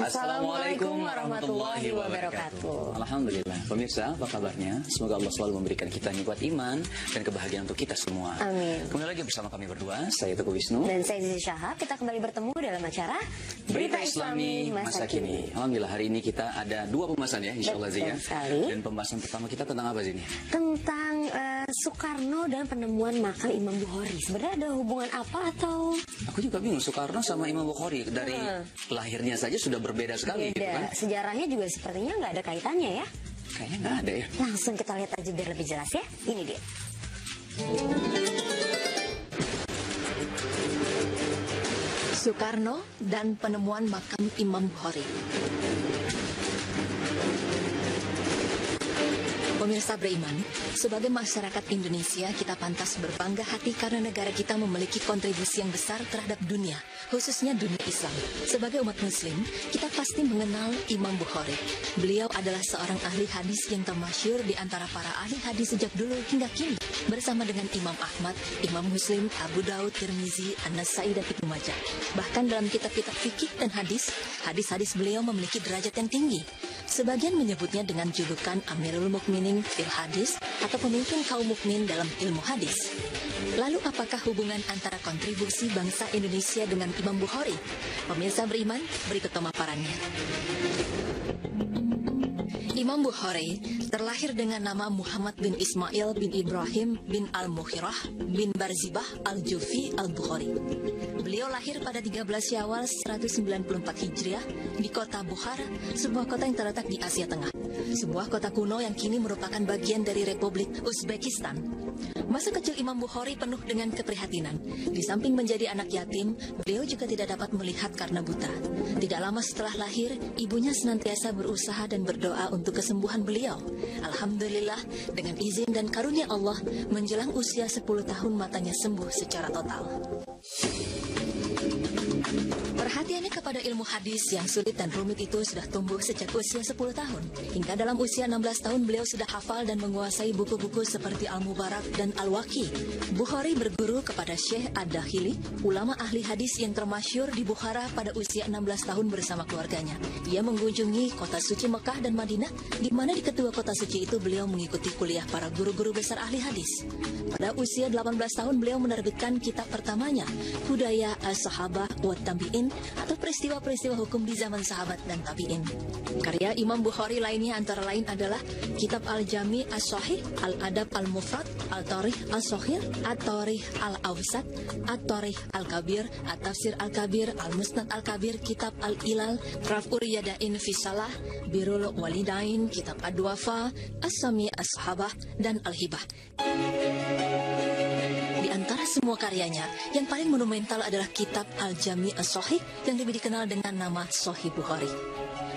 Assalamualaikum warahmatullahi wabarakatuh. Alhamdulillah, pemirsa, apa kabarnya? Semoga Allah selalu memberikan kita nikmat iman dan kebahagiaan untuk kita semua. Amin. Kembali lagi bersama kami berdua, saya Teguh Wisnu dan saya Zizi Syahab. Kita kembali bertemu dalam acara Berita Islami Masa Kini. Alhamdulillah, hari ini kita ada dua pembahasan ya, insya Allah Zia. Dan pembahasan pertama kita tentang apa sih ini? Tentang Soekarno dan penemuan makam Imam Bukhari. Sebenarnya ada hubungan apa atau? Aku juga bingung, Soekarno sama Imam Bukhari dari lahirnya saja sudah berbeda sekali. Gitu kan? Sejarahnya juga sepertinya nggak ada kaitannya ya. Kayaknya nggak ada ya. Langsung kita lihat aja biar lebih jelas ya. Ini dia. Soekarno dan penemuan makam Imam Bukhari. Pemirsa beriman, sebagai masyarakat Indonesia kita pantas berbangga hati karena negara kita memiliki kontribusi yang besar terhadap dunia, khususnya dunia Islam. Sebagai umat muslim, kita pasti mengenal Imam Bukhari. Beliau adalah seorang ahli hadis yang termasyhur di antara para ahli hadis sejak dulu hingga kini, bersama dengan Imam Ahmad, Imam Muslim, Abu Daud, Tirmizi, An-Nasai, dan Ibnu Majah. Bahkan dalam kitab-kitab fikih dan hadis-hadis beliau memiliki derajat yang tinggi. Sebagian menyebutnya dengan julukan Amirul Mukminin fil Hadis atau pemimpin kaum mukmin dalam ilmu hadis. Lalu apakah hubungan antara kontribusi bangsa Indonesia dengan Imam Bukhari? Pemirsa beriman, berikut pemaparannya. Imam Bukhari terlahir dengan nama Muhammad bin Ismail bin Ibrahim bin Al-Mukhirah bin Barzibah Al-Jufi Al-Bukhari. Beliau lahir pada 13 Syawal 194 Hijriah di kota Bukhara, sebuah kota yang terletak di Asia Tengah. Sebuah kota kuno yang kini merupakan bagian dari Republik Uzbekistan. Masa kecil Imam Bukhari penuh dengan keprihatinan. Di samping menjadi anak yatim, beliau juga tidak dapat melihat karena buta. Tidak lama setelah lahir, ibunya senantiasa berusaha dan berdoa untuk kesembuhan beliau. Alhamdulillah, dengan izin dan karunia Allah, menjelang usia 10 tahun matanya sembuh secara total. Perhatiannya kepada ilmu hadis yang sulit dan rumit itu sudah tumbuh sejak usia 10 tahun. Hingga dalam usia 16 tahun beliau sudah hafal dan menguasai buku-buku seperti Al-Mubarak dan Al-Waqi. Bukhari berguru kepada Syekh Ad-Dakhili, ulama ahli hadis yang termasyhur di Bukhara pada usia 16 tahun bersama keluarganya. Ia mengunjungi kota suci Mekah dan Madinah, di mana di kedua kota suci itu beliau mengikuti kuliah para guru-guru besar ahli hadis. Pada usia 18 tahun beliau menerbitkan kitab pertamanya, Hudaya As-Sahabah wa Tabi'in, atau peristiwa-peristiwa hukum di zaman sahabat dan tabi'in. Karya Imam Bukhari lainnya antara lain adalah Kitab Al-Jami As-Sahih, Al-Adab Al-Mufrad, Al-Tarikh As-Saghir, At-Tarikh Al-Awsat, At-Tarikh Al-Kabir, At-Tafsir Al-Kabir, Al-Musnad Al-Kabir, Kitab Al-Ilal, Raf'ur Yadain fi Salah, Birrul Walidain, Kitab Ad-Duafa, As-Sami As-Sahabah, dan Al-Hibah. Di antara semua karyanya, yang paling monumental adalah Kitab Al-Jami As-Sahih yang lebih dikenal dengan nama Sahih Bukhari.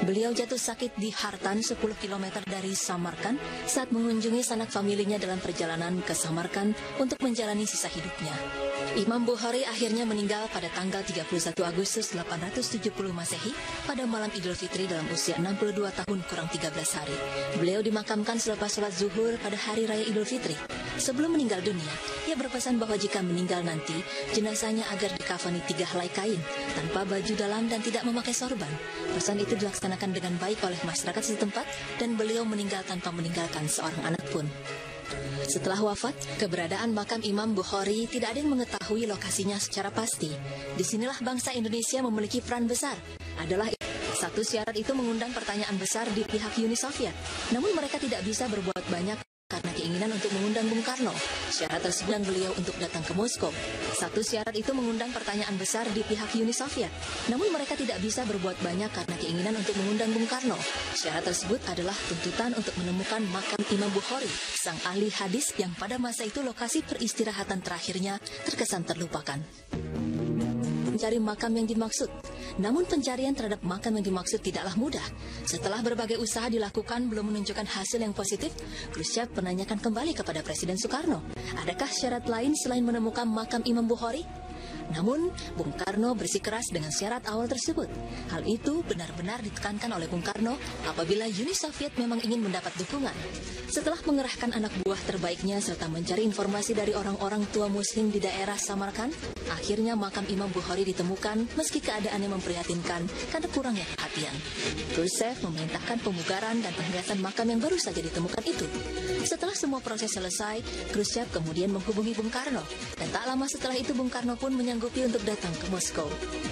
Beliau jatuh sakit di Hartan 10 km dari Samarkand saat mengunjungi sanak familinya dalam perjalanan ke Samarkand untuk menjalani sisa hidupnya. Imam Bukhari akhirnya meninggal pada tanggal 31 Agustus 870 Masehi pada malam Idul Fitri dalam usia 62 tahun kurang 13 hari. Beliau dimakamkan selepas sholat zuhur pada hari raya Idul Fitri. Sebelum meninggal dunia, ia berpesan bahwa jika meninggal nanti, jenazahnya agar dikafani 3 helai kain, tanpa baju dalam dan tidak memakai sorban. Pesan itu dilaksanakan dengan baik oleh masyarakat setempat dan beliau meninggal tanpa meninggalkan seorang anak pun. Setelah wafat, keberadaan makam Imam Bukhari tidak ada yang mengetahui lokasinya secara pasti. Disinilah bangsa Indonesia memiliki peran besar. Adalah satu syarat itu mengundang pertanyaan besar di pihak Uni Soviet. Namun mereka tidak bisa berbuat banyak karena keinginan untuk mengundang Bung Karno. Syarat tersebut beliau untuk datang ke Moskow. Satu syarat itu mengundang pertanyaan besar di pihak Uni Soviet. Namun mereka tidak bisa berbuat banyak karena keinginan untuk mengundang Bung Karno. Syarat tersebut adalah tuntutan untuk menemukan makam Imam Bukhari, sang ahli hadis yang pada masa itu lokasi peristirahatan terakhirnya terkesan terlupakan. Mencari makam yang dimaksud. Namun pencarian terhadap makam yang dimaksud tidaklah mudah. Setelah berbagai usaha dilakukan belum menunjukkan hasil yang positif, Khrushchev menanyakan kembali kepada Presiden Soekarno, adakah syarat lain selain menemukan makam Imam Bukhari? Namun, Bung Karno bersikeras dengan syarat awal tersebut. Hal itu benar-benar ditekankan oleh Bung Karno apabila Uni Soviet memang ingin mendapat dukungan. Setelah mengerahkan anak buah terbaiknya serta mencari informasi dari orang-orang tua Muslim di daerah Samarkand, akhirnya makam Imam Bukhari ditemukan meski keadaannya memprihatinkan karena kurangnya perhatian. Khrushchev memerintahkan pemugaran dan penghiasan makam yang baru saja ditemukan itu. Setelah semua proses selesai, Khrushchev kemudian menghubungi Bung Karno, dan tak lama setelah itu Bung Karno pun menyanggupi untuk datang ke Moskow.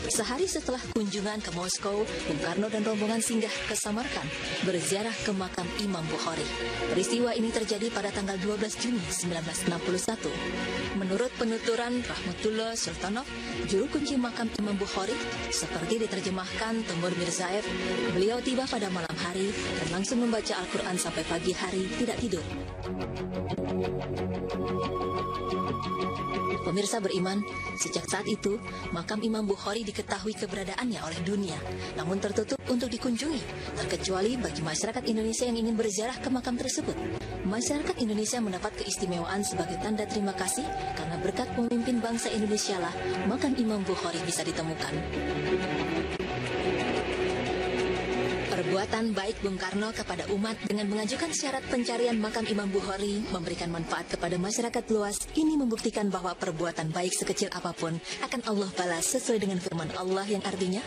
Sehari setelah kunjungan ke Moskow, Bung Karno dan rombongan singgah ke Samarkand, berziarah ke makam Imam Bukhari. Peristiwa ini terjadi pada tanggal 12 Juni 1961. Menurut penuturan Rahmatullah Sultanov, juru kunci makam Imam Bukhari, seperti diterjemahkan Temur Mirzaev, beliau tiba pada malam hari dan langsung membaca Al-Quran sampai pagi hari tidak tidur. Pemirsa beriman, sejak saat itu, makam Imam Bukhari diketahui keberadaannya oleh dunia, namun tertutup untuk dikunjungi, terkecuali bagi masyarakat Indonesia yang ingin berziarah ke makam tersebut. Masyarakat Indonesia mendapat keistimewaan sebagai tanda terima kasih karena berkat pemimpin bangsa Indonesia lah makam Imam Bukhari bisa ditemukan. Perbuatan baik Bung Karno kepada umat dengan mengajukan syarat pencarian makam Imam Bukhari memberikan manfaat kepada masyarakat luas. Ini membuktikan bahwa perbuatan baik sekecil apapun akan Allah balas sesuai dengan firman Allah yang artinya,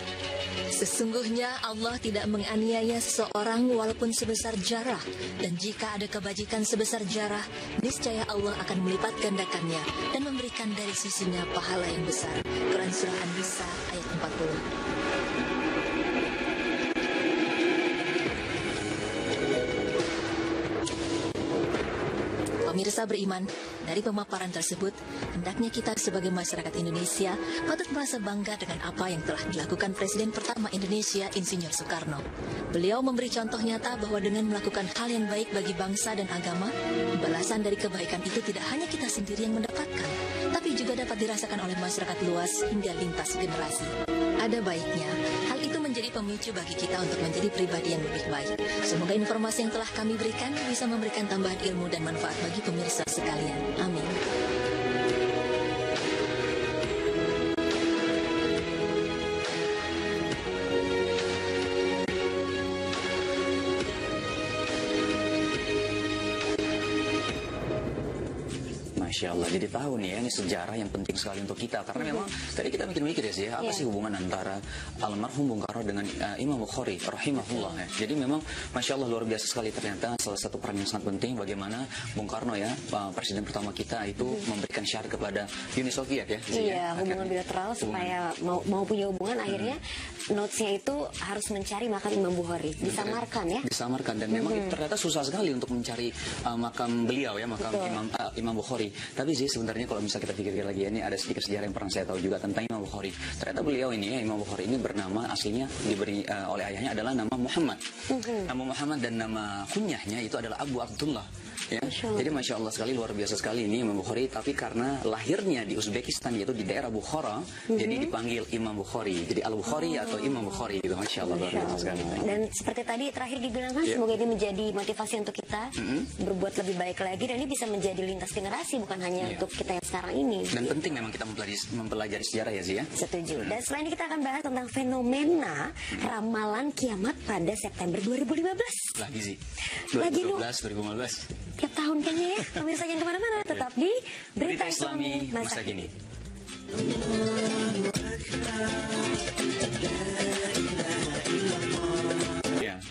sesungguhnya Allah tidak menganiaya seseorang walaupun sebesar zarah, dan jika ada kebajikan sebesar zarah, niscaya Allah akan melipat gandakannya dan memberikan dari sisinya pahala yang besar. Quran Surah An-Nisa ayat 40. Pemirsa beriman, dari pemaparan tersebut, hendaknya kita sebagai masyarakat Indonesia patut merasa bangga dengan apa yang telah dilakukan Presiden pertama Indonesia, Insinyur Soekarno. Beliau memberi contoh nyata bahwa dengan melakukan hal yang baik bagi bangsa dan agama, balasan dari kebaikan itu tidak hanya kita sendiri yang mendapatkan, tapi juga dapat dirasakan oleh masyarakat luas hingga lintas generasi. Ada baiknya, hal itu menjadi pemicu bagi kita untuk menjadi pribadi yang lebih baik. Semoga informasi yang telah kami berikan bisa memberikan tambahan ilmu dan manfaat bagi pemirsa sekalian. Amin. Masya Allah, jadi tahu nih ya, ini sejarah yang penting sekali untuk kita. Karena memang tadi kita mikir-mikir ya sih, apa sih hubungan antara almarhum Bung Karno dengan Imam Bukhari, rahimahullah ya. Jadi memang Masya Allah luar biasa sekali, ternyata salah satu peran yang sangat penting bagaimana Bung Karno ya, Presiden pertama kita itu memberikan syarat kepada Uni Soviet ya. Iya, hubungan bilateral supaya mau punya hubungan akhirnya notesnya itu harus mencari makam Imam Bukhari di Samarkand ya. Di Samarkand, dan memang ternyata susah sekali untuk mencari makam beliau ya, makam Imam Bukhari. Tapi sih sebenarnya kalau misalnya kita pikir lagi ya, ini ada sedikit sejarah yang pernah saya tahu juga tentang Imam Bukhari. Ternyata beliau ini ya, Imam Bukhari ini bernama aslinya diberi oleh ayahnya adalah nama Muhammad. Nama Muhammad dan nama kunyahnya itu adalah Abu Abdullah. Ya. Jadi Masya Allah sekali, luar biasa sekali ini Imam Bukhari. Tapi karena lahirnya di Uzbekistan, yaitu di daerah Bukhara, jadi dipanggil Imam Bukhari. Jadi Al-Bukhari atau Imam Bukhari gitu. Masya Allah, luar biasa sekali. Dan seperti tadi terakhir dibilang kan, semoga ini menjadi motivasi untuk kita berbuat lebih baik lagi, dan ini bisa menjadi lintas generasi, bukan hanya untuk kita yang sekarang ini. Dan penting memang kita mempelajari sejarah ya sih ya. Setuju. Dan selain ini kita akan bahas tentang fenomena ramalan kiamat pada September 2015. Lagi sih. 2015. Tiap tahun kayaknya ya. Pemirsa jangan kemana-mana, tetap di Berita Islami Masa Kini.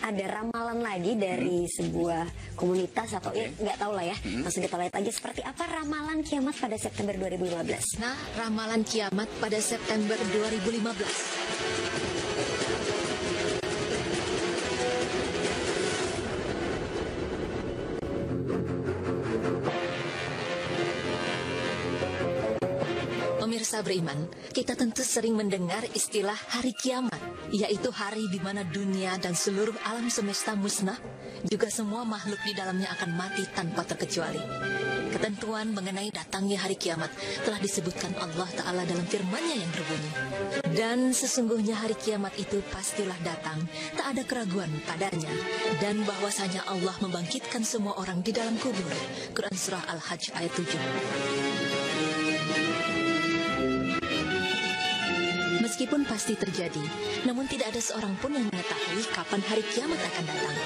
Ada ramalan lagi dari sebuah komunitas atau nggak tahu lah ya. Langsung kita lihat aja seperti apa ramalan kiamat pada September 2015. Nah, ramalan kiamat pada September 2015. Pemirsa beriman, kita tentu sering mendengar istilah hari kiamat, yaitu hari di mana dunia dan seluruh alam semesta musnah, juga semua makhluk di dalamnya akan mati tanpa terkecuali. Ketentuan mengenai datangnya hari kiamat telah disebutkan Allah Ta'ala dalam firman-Nya yang berbunyi, dan sesungguhnya hari kiamat itu pastilah datang, tak ada keraguan padanya, dan bahwasanya Allah membangkitkan semua orang di dalam kubur. Quran Surah Al-Hajj ayat 7. Meskipun pasti terjadi, namun tidak ada seorang pun yang mengetahui kapan hari kiamat akan datang.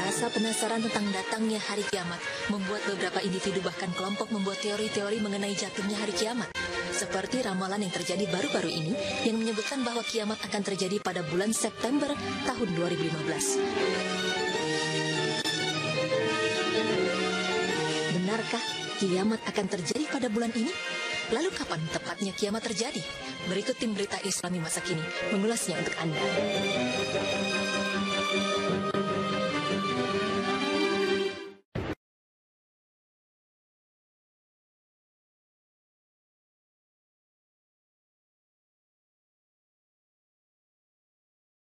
Rasa penasaran tentang datangnya hari kiamat membuat beberapa individu bahkan kelompok membuat teori-teori mengenai jatuhnya hari kiamat. Seperti ramalan yang terjadi baru-baru ini yang menyebutkan bahwa kiamat akan terjadi pada bulan September tahun 2015. Benarkah kiamat akan terjadi pada bulan ini? Lalu kapan tepatnya kiamat terjadi? Berikut tim berita Islami masa kini mengulasnya untuk Anda.